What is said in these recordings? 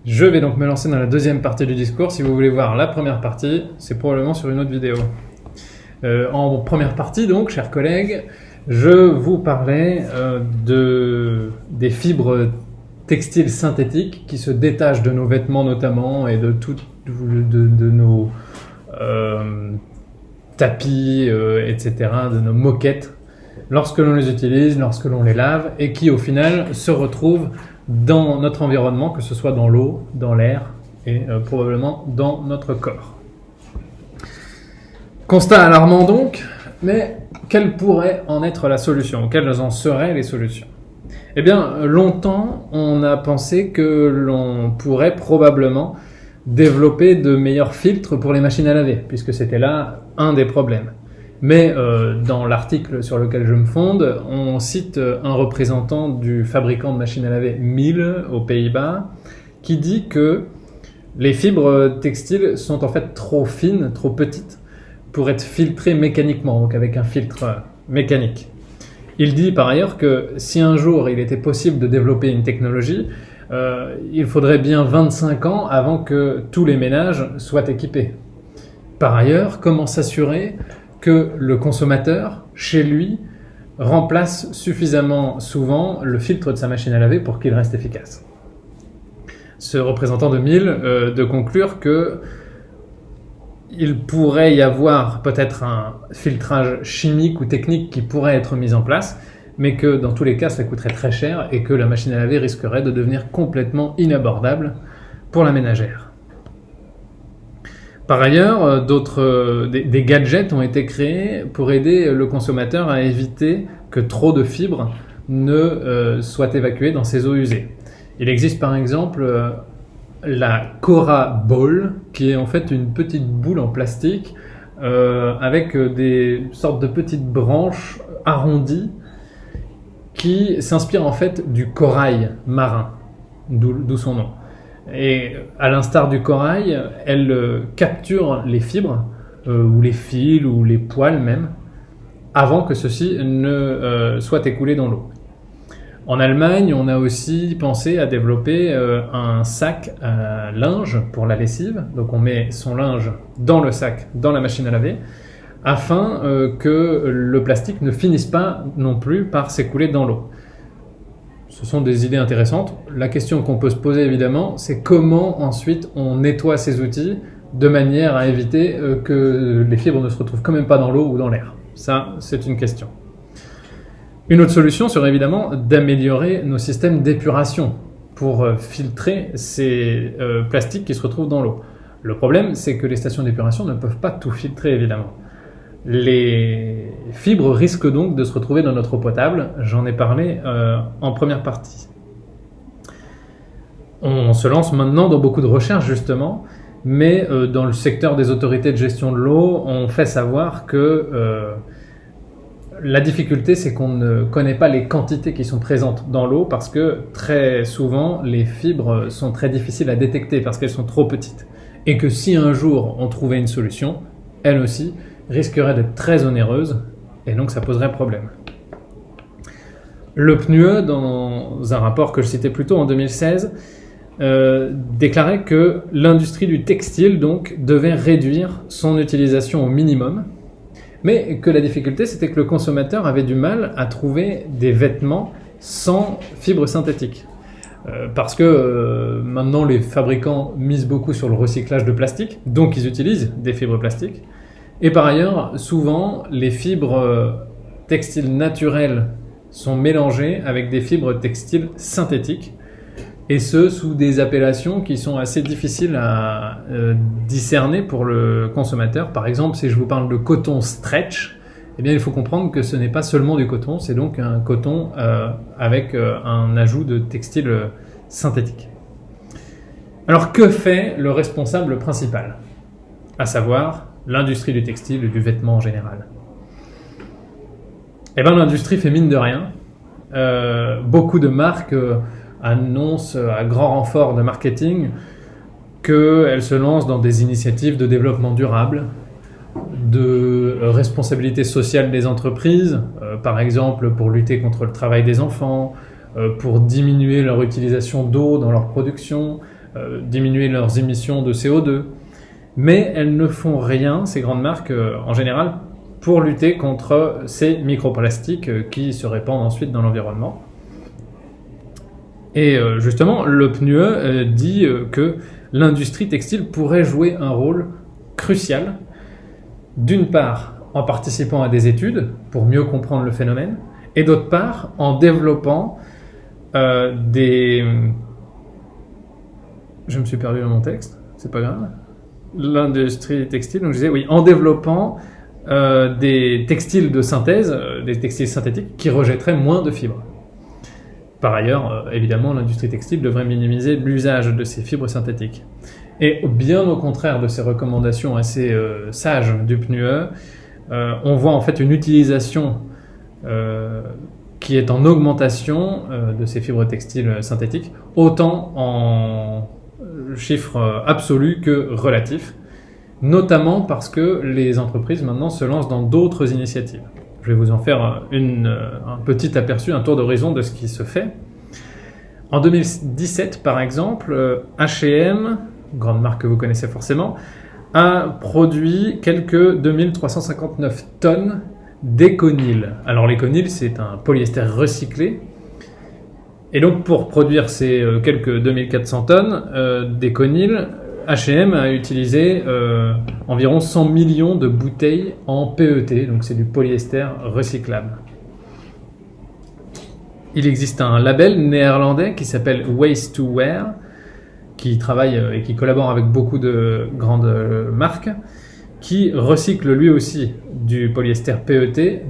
Je vais donc me lancer dans la deuxième partie du discours. Si vous voulez voir la première partie, c'est probablement sur une autre vidéo. En première partie, donc, chers collègues, je vous parlais des fibres textiles synthétiques qui se détachent de nos vêtements notamment et de nos tapis, etc., de nos moquettes, lorsque l'on les utilise, lorsque l'on les lave, et qui au final se retrouvent dans notre environnement, que ce soit dans l'eau, dans l'air et probablement dans notre corps. Constat alarmant donc, mais quelle pourrait en être la solution? Quelles en seraient les solutions? Eh bien, longtemps, on a pensé que l'on pourrait probablement développer de meilleurs filtres pour les machines à laver, puisque c'était là un des problèmes. Mais dans l'article sur lequel je me fonde, on cite un représentant du fabricant de machines à laver Miele aux Pays-Bas qui dit que les fibres textiles sont en fait trop fines, trop petites pour être filtrées mécaniquement, donc avec un filtre mécanique. Il dit par ailleurs que si un jour il était possible de développer une technologie, il faudrait bien 25 ans avant que tous les ménages soient équipés. Par ailleurs, comment s'assurer que le consommateur, chez lui, remplace suffisamment souvent le filtre de sa machine à laver pour qu'il reste efficace? Ce représentant de Miele de conclure que il pourrait y avoir peut-être un filtrage chimique ou technique qui pourrait être mis en place, mais que dans tous les cas, ça coûterait très cher et que la machine à laver risquerait de devenir complètement inabordable pour la ménagère. Par ailleurs, des gadgets ont été créés pour aider le consommateur à éviter que trop de fibres ne soient évacuées dans ses eaux usées. Il existe par exemple la Cora Ball, qui est en fait une petite boule en plastique avec des sortes de petites branches arrondies qui s'inspirent en fait du corail marin, d'où son nom. Et à l'instar du corail, elle capture les fibres, ou les fils, ou les poils même, avant que ceux-ci ne soient écoulés dans l'eau. En Allemagne, on a aussi pensé à développer un sac à linge pour la lessive. Donc on met son linge dans le sac, dans la machine à laver, afin que le plastique ne finisse pas non plus par s'écouler dans l'eau. Ce sont des idées intéressantes. La question qu'on peut se poser évidemment, c'est comment ensuite on nettoie ces outils de manière à éviter que les fibres ne se retrouvent quand même pas dans l'eau ou dans l'air. Ça, c'est une question. Une autre solution serait évidemment d'améliorer nos systèmes d'épuration pour filtrer ces plastiques qui se retrouvent dans l'eau. Le problème, c'est que les stations d'épuration ne peuvent pas tout filtrer évidemment. Les fibres risquent donc de se retrouver dans notre eau potable. J'en ai parlé en première partie. On se lance maintenant dans beaucoup de recherches justement, mais dans le secteur des autorités de gestion de l'eau, on fait savoir que la difficulté, c'est qu'on ne connaît pas les quantités qui sont présentes dans l'eau parce que très souvent, les fibres sont très difficiles à détecter parce qu'elles sont trop petites. Et que si un jour on trouvait une solution, elle aussi risquerait d'être très onéreuse et donc ça poserait problème. Le PNUE, dans un rapport que je citais plus tôt en 2016, déclarait que l'industrie du textile donc devait réduire son utilisation au minimum, mais que la difficulté c'était que le consommateur avait du mal à trouver des vêtements sans fibres synthétiques. Parce que maintenant les fabricants misent beaucoup sur le recyclage de plastique, donc ils utilisent des fibres plastiques. Et par ailleurs, souvent, les fibres textiles naturelles sont mélangées avec des fibres textiles synthétiques, et ce, sous des appellations qui sont assez difficiles à discerner pour le consommateur. Par exemple, si je vous parle de coton stretch, eh bien, il faut comprendre que ce n'est pas seulement du coton, c'est donc un coton avec un ajout de textile synthétique. Alors, que fait le responsable principal? À savoir l'industrie du textile et du vêtement en général. Eh bien, l'industrie fait mine de rien. Beaucoup de marques annoncent à grand renfort de marketing qu'elles se lancent dans des initiatives de développement durable, de responsabilité sociale des entreprises, par exemple pour lutter contre le travail des enfants, pour diminuer leur utilisation d'eau dans leur production, diminuer leurs émissions de CO2. Mais elles ne font rien, ces grandes marques, en général, pour lutter contre ces microplastiques qui se répandent ensuite dans l'environnement. Et justement, le PNUE dit que l'industrie textile pourrait jouer un rôle crucial, d'une part en participant à des études pour mieux comprendre le phénomène, et d'autre part en développant des... Je me suis perdu dans mon texte, c'est pas grave. L'industrie textile, donc je disais, oui, en développant des textiles de synthèse, des textiles synthétiques qui rejetteraient moins de fibres. Par ailleurs, évidemment, l'industrie textile devrait minimiser l'usage de ces fibres synthétiques. Et bien au contraire de ces recommandations assez sages du PNUE, on voit en fait une utilisation qui est en augmentation de ces fibres textiles synthétiques, autant en chiffres absolus que relatifs, notamment parce que les entreprises maintenant se lancent dans d'autres initiatives. Je vais vous en faire un petit aperçu, un tour d'horizon de ce qui se fait. En 2017, par exemple, H&M, grande marque que vous connaissez forcément, a produit quelques 2359 tonnes d'éconil. Alors l'éconil, c'est un polyester recyclé. Et donc pour produire ces quelques 2400 tonnes d'éconil, H&M a utilisé environ 100 millions de bouteilles en PET, donc c'est du polyester recyclable. Il existe un label néerlandais qui s'appelle Waste to Wear, qui travaille et qui collabore avec beaucoup de grandes marques, qui recycle lui aussi du polyester PET.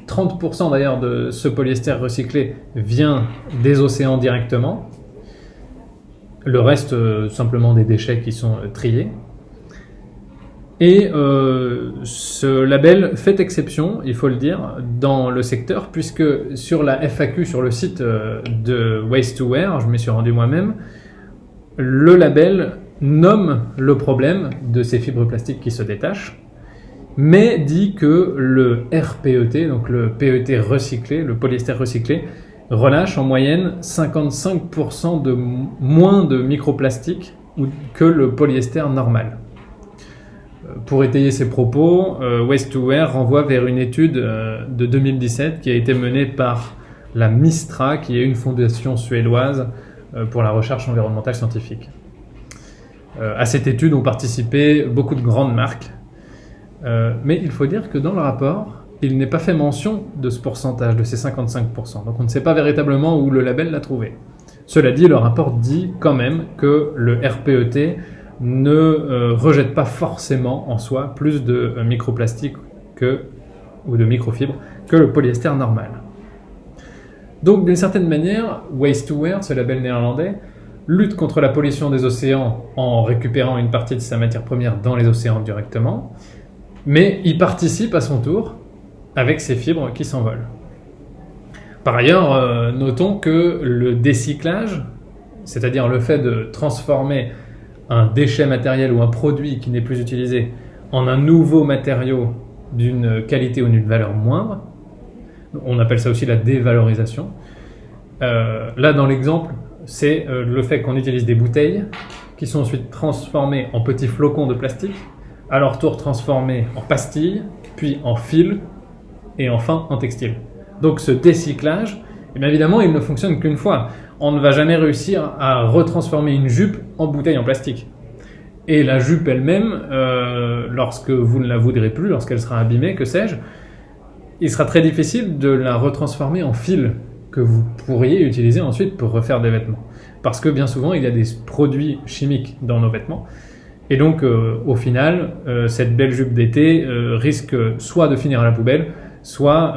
30% d'ailleurs de ce polyester recyclé vient des océans directement. Le reste, simplement des déchets qui sont triés. Et ce label fait exception, il faut le dire, dans le secteur, puisque sur la FAQ, sur le site de Waste to Wear, je m'y suis rendu moi-même, le label nomme le problème de ces fibres plastiques qui se détachent, mais dit que le RPET, donc le PET recyclé, le polyester recyclé, relâche en moyenne 55% de moins de microplastiques que le polyester normal. Pour étayer ses propos, Waste to Wear renvoie vers une étude de 2017 qui a été menée par la MISTRA, qui est une fondation suédoise pour la recherche environnementale scientifique. À cette étude ont participé beaucoup de grandes marques, mais il faut dire que dans le rapport, il n'est pas fait mention de ce pourcentage, de ces 55%. Donc on ne sait pas véritablement où le label l'a trouvé. Cela dit, le rapport dit quand même que le RPET ne rejette pas forcément en soi plus de microplastiques ou de microfibres que le polyester normal. Donc d'une certaine manière, Waste to Wear, ce label néerlandais, lutte contre la pollution des océans en récupérant une partie de sa matière première dans les océans directement, mais il participe à son tour avec ces fibres qui s'envolent. Par ailleurs, notons que le décyclage, c'est-à-dire le fait de transformer un déchet matériel ou un produit qui n'est plus utilisé en un nouveau matériau d'une qualité ou d'une valeur moindre, on appelle ça aussi la dévalorisation. Là, dans l'exemple, c'est le fait qu'on utilise des bouteilles qui sont ensuite transformées en petits flocons de plastique, à leur tour transformés en pastilles, puis en fils, et enfin en textile. Donc ce décyclage, eh bien évidemment, il ne fonctionne qu'une fois. On ne va jamais réussir à retransformer une jupe en bouteille en plastique. Et la jupe elle-même, lorsque vous ne la voudrez plus, lorsqu'elle sera abîmée, que sais-je, il sera très difficile de la retransformer en fil que vous pourriez utiliser ensuite pour refaire des vêtements. Parce que bien souvent, il y a des produits chimiques dans nos vêtements. Et donc, au final, cette belle jupe d'été risque soit de finir à la poubelle, soit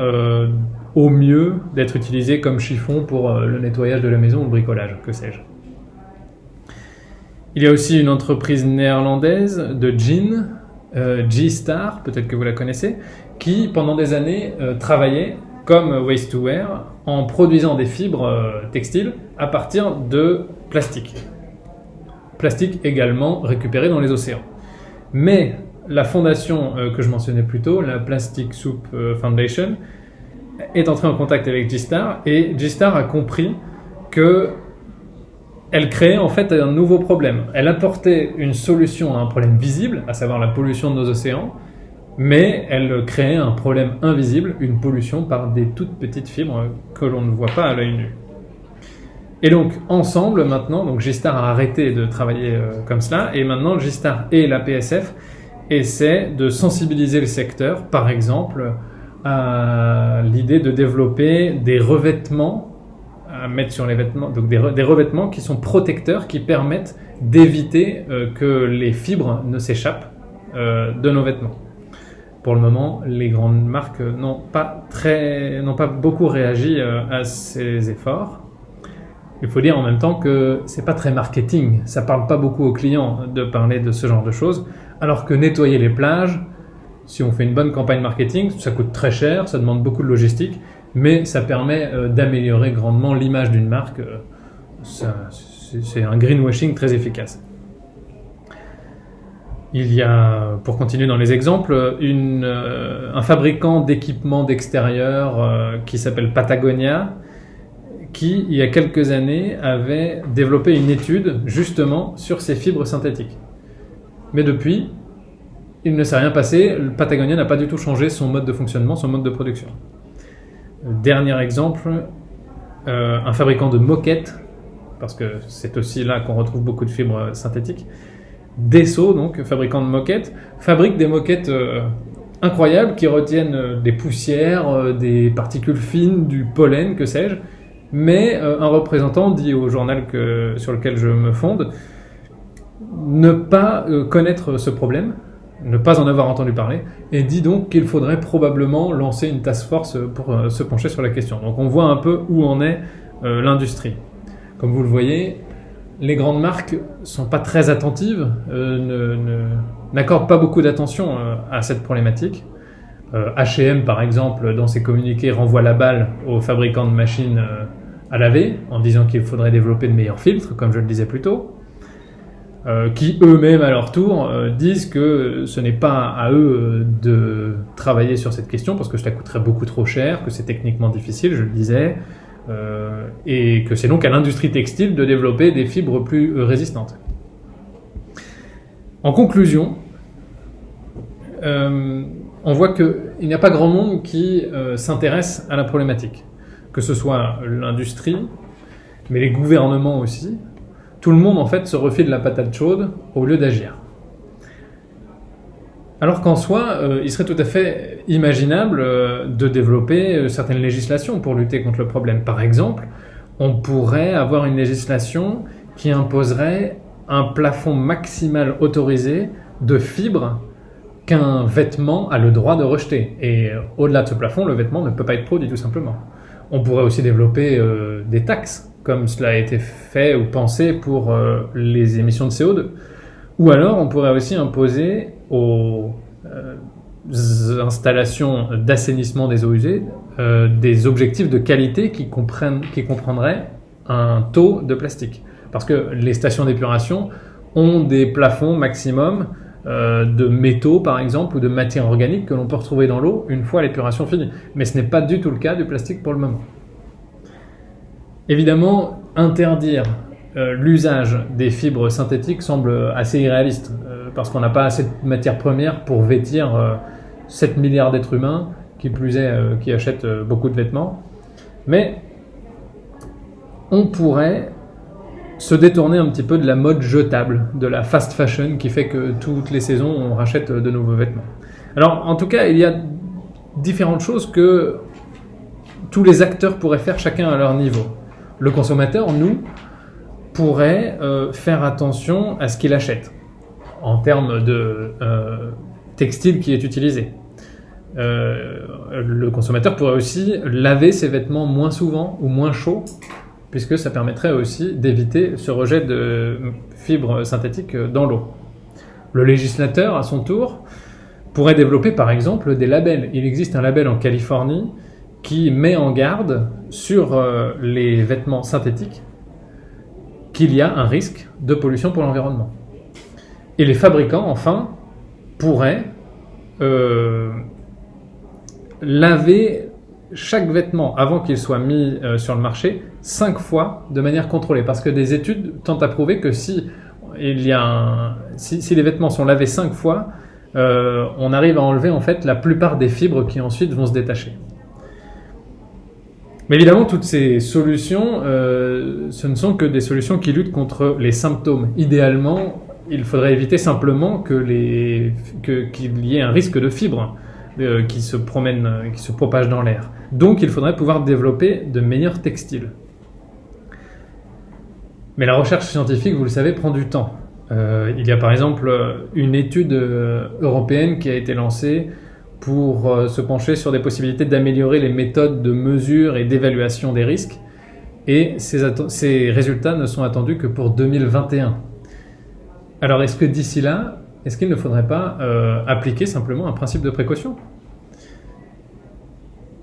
au mieux d'être utilisée comme chiffon pour le nettoyage de la maison ou le bricolage, que sais-je. Il y a aussi une entreprise néerlandaise de jeans, G-Star, peut-être que vous la connaissez, qui pendant des années travaillait comme Waste to Wear en produisant des fibres textiles à partir de plastique. Plastique également récupéré dans les océans. Mais la fondation que je mentionnais plus tôt, la Plastic Soup Foundation, est entrée en contact avec G-Star et G-Star a compris que elle créait en fait un nouveau problème. Elle apportait une solution à un problème visible, à savoir la pollution de nos océans, mais elle créait un problème invisible, une pollution par des toutes petites fibres que l'on ne voit pas à l'œil nu. Et donc, ensemble, maintenant, donc Gistar a arrêté de travailler comme cela, et maintenant, Gistar et la PSF essaient de sensibiliser le secteur, par exemple, à l'idée de développer des revêtements à mettre sur les vêtements, donc des revêtements qui sont protecteurs, qui permettent d'éviter que les fibres ne s'échappent de nos vêtements. Pour le moment, les grandes marques n'ont pas beaucoup réagi à ces efforts. Il faut dire en même temps que c'est pas très marketing, ça parle pas beaucoup aux clients de parler de ce genre de choses, alors que nettoyer les plages, si on fait une bonne campagne marketing, ça coûte très cher, ça demande beaucoup de logistique, mais ça permet d'améliorer grandement l'image d'une marque. C'est un greenwashing très efficace. Il y a, pour continuer dans les exemples, un fabricant d'équipements d'extérieur qui s'appelle Patagonia, qui, il y a quelques années, avait développé une étude justement sur ces fibres synthétiques. Mais depuis, il ne s'est rien passé. Patagonia n'a pas du tout changé son mode de fonctionnement, son mode de production. Dernier exemple, un fabricant de moquettes, parce que c'est aussi là qu'on retrouve beaucoup de fibres synthétiques. Desso, donc fabricant de moquettes, fabrique des moquettes incroyables qui retiennent des poussières, des particules fines, du pollen, que sais-je. Mais un représentant dit au journal sur lequel je me fonde ne pas connaître ce problème, ne pas en avoir entendu parler, et dit donc qu'il faudrait probablement lancer une task force pour se pencher sur la question. Donc on voit un peu où en est l'industrie. Comme vous le voyez, les grandes marques ne sont pas très attentives, n'accordent pas beaucoup d'attention à cette problématique. H&M, par exemple, dans ses communiqués, renvoie la balle aux fabricants de machines à laver, en disant qu'il faudrait développer de meilleurs filtres, comme je le disais plus tôt, qui eux-mêmes, à leur tour, disent que ce n'est pas à eux de travailler sur cette question, parce que cela coûterait beaucoup trop cher, que c'est techniquement difficile, je le disais, et que c'est donc à l'industrie textile de développer des fibres plus résistantes. En conclusion, on voit qu'il n'y a pas grand monde qui s'intéresse à la problématique, que ce soit l'industrie, mais les gouvernements aussi. Tout le monde en fait se refile la patate chaude au lieu d'agir. Alors qu'en soi, il serait tout à fait imaginable de développer certaines législations pour lutter contre le problème. Par exemple, on pourrait avoir une législation qui imposerait un plafond maximal autorisé de fibres qu'un vêtement a le droit de rejeter. Et au-delà de ce plafond, le vêtement ne peut pas être produit tout simplement. On pourrait aussi développer des taxes, comme cela a été fait ou pensé pour les émissions de CO2. Ou alors, on pourrait aussi imposer aux installations d'assainissement des eaux usées des objectifs de qualité qui comprendraient un taux de plastique. Parce que les stations d'épuration ont des plafonds maximum de métaux, par exemple, ou de matières organiques que l'on peut retrouver dans l'eau une fois l'épuration finie. Mais ce n'est pas du tout le cas du plastique pour le moment. Évidemment, interdire l'usage des fibres synthétiques semble assez irréaliste, parce qu'on n'a pas assez de matières premières pour vêtir 7 milliards d'êtres humains, qui plus est, qui achètent beaucoup de vêtements. Mais on pourrait se détourner un petit peu de la mode jetable, de la fast fashion qui fait que toutes les saisons on rachète de nouveaux vêtements. Alors en tout cas, il y a différentes choses que tous les acteurs pourraient faire chacun à leur niveau. Le consommateur, nous, pourrait faire attention à ce qu'il achète en termes de textile qui est utilisé. Le consommateur pourrait aussi laver ses vêtements moins souvent ou moins chaud, puisque ça permettrait aussi d'éviter ce rejet de fibres synthétiques dans l'eau. Le législateur, à son tour, pourrait développer par exemple des labels. Il existe un label en Californie qui met en garde sur les vêtements synthétiques qu'il y a un risque de pollution pour l'environnement. Et les fabricants, enfin, pourraient laver chaque vêtement, avant qu'il soit mis sur le marché, 5 fois de manière contrôlée. Parce que des études tentent à prouver que si les vêtements sont lavés 5 fois, on arrive à enlever en fait la plupart des fibres qui ensuite vont se détacher. Mais évidemment, toutes ces solutions, ce ne sont que des solutions qui luttent contre les symptômes. Idéalement, il faudrait éviter simplement qu'il y ait un risque de fibres qui se propagent dans l'air. Donc, il faudrait pouvoir développer de meilleurs textiles. Mais la recherche scientifique, vous le savez, prend du temps. Il y a par exemple une étude européenne qui a été lancée pour se pencher sur des possibilités d'améliorer les méthodes de mesure et d'évaluation des risques. Et ces résultats ne sont attendus que pour 2021. Alors est-ce que d'ici là, est-ce qu'il ne faudrait pas appliquer simplement un principe de précaution ?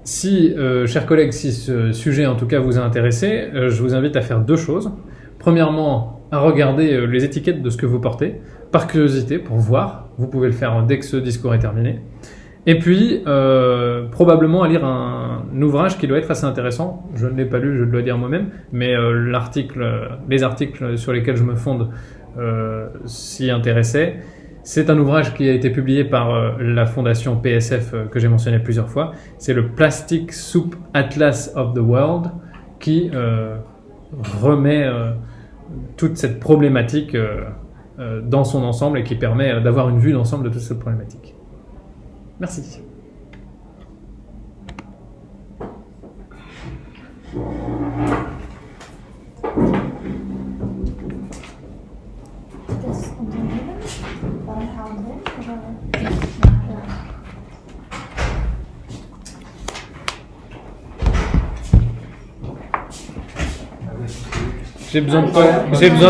Si, chers collègues, si ce sujet en tout cas vous a intéressé, je vous invite à faire 2 choses. Premièrement, à regarder les étiquettes de ce que vous portez, par curiosité, pour voir. Vous pouvez le faire dès que ce discours est terminé. Et puis, probablement à lire un ouvrage qui doit être assez intéressant. Je ne l'ai pas lu, je dois dire moi-même, mais les articles sur lesquels je me fonde s'y intéressaient. C'est un ouvrage qui a été publié par la fondation PSF que j'ai mentionné plusieurs fois. C'est le Plastic Soup Atlas of the World qui remet toute cette problématique dans son ensemble et qui permet d'avoir une vue d'ensemble de toute cette problématique. Merci. J'ai besoin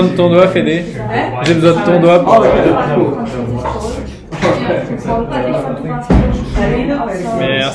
de ton doigt, Fédé. J'ai besoin de ton doigt pour... Merci.